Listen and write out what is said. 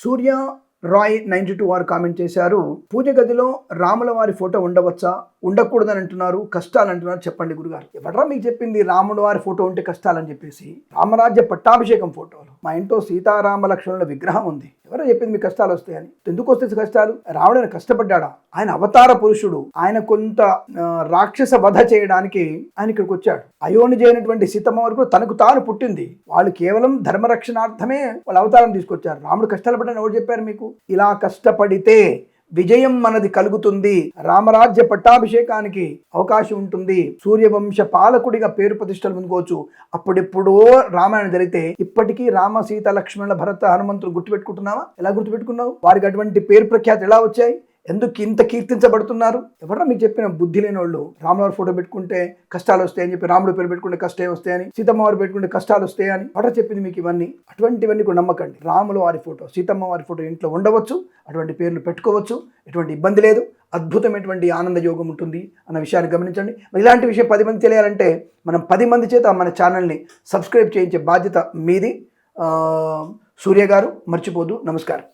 సూర్య రాయ్ 92 వారు కామెంట్ చేశారు, పూజ గదిలో రాముల వారి ఫోటో ఉండవచ్చా, ఉండకూడదని అంటున్నారు, కష్టాలు అంటున్నారు, చెప్పండి గురుగారు. ఎవడరా మీకు చెప్పింది రాముడు వారి ఫోటో ఉంటే కష్టాలని చెప్పేసి? రామరాజ్య పట్టాభిషేకం ఫోటోలు, మా ఇంట్లో సీతారామ లక్ష్మణుల విగ్రహం ఉంది, ఎవరో చెప్పింది మీకు కష్టాలు వస్తాయని? ఎందుకు వస్తే కష్టాలు? రాముడు కష్టపడ్డాడా? ఆయన అవతార పురుషుడు, ఆయన కొంత రాక్షస వధ చేయడానికి ఆయన ఇక్కడికి వచ్చాడు. అయోనిజ అయినటువంటి సీతమ్మ వరకు తనకు తాను పుట్టింది, వాళ్ళు కేవలం ధర్మరక్షణార్థమే వాళ్ళ అవతారం తీసుకొచ్చారు. రాముడు కష్టాలు పడ్డాను ఎవరు చెప్పారు మీకు? ఇలా కష్టపడితే విజయం మనది కలుగుతుంది, రామరాజ్య పట్టాభిషేకానికి అవకాశం ఉంటుంది, సూర్యవంశ పాలకుడిగా పేరు ప్రతిష్టలు పొందుకోవచ్చు. అప్పుడెప్పుడో రామాయణం జరిగితే ఇప్పటికీ రామ సీత లక్ష్మణుల భరత హనుమంతులు గుర్తుపెట్టుకుంటున్నావా? ఎలా గుర్తుపెట్టుకున్నావు? వారికి అటువంటి పేరు ప్రఖ్యాతి ఎలా వచ్చాయి? ఎందుకు ఇంత కీర్తించబడుతున్నారు? ఎవరన్నా మీకు చెప్పిన బుద్ధి లేని వాళ్ళు రాములవారి ఫోటో పెట్టుకుంటే కష్టాలు వస్తాయని చెప్పి, రాముడు పేరు పెట్టుకుంటే కష్టాలు వస్తాయని, సీతమ్మ వారు పెట్టుకుంటే కష్టాలు వస్తాయని ఎవరో చెప్పింది మీకు ఇవన్నీ? అటువంటివన్నీ కూడా నమ్మకండి. రాముల వారి ఫోటో, సీతమ్మ వారి ఫోటో ఇంట్లో ఉండవచ్చు, అటువంటి పేర్లు పెట్టుకోవచ్చు, ఎటువంటి ఇబ్బంది లేదు, అద్భుతమైనటువంటి ఆనంద యోగం ఉంటుంది అన్న విషయాన్ని గమనించండి. ఇలాంటి విషయం 10 మంది తెలియాలంటే మనం 10 మంది చేత మన ఛానల్ని సబ్స్క్రైబ్ చేయించే బాధ్యత మీది. సూర్య గారు మర్చిపోదు. నమస్కారం.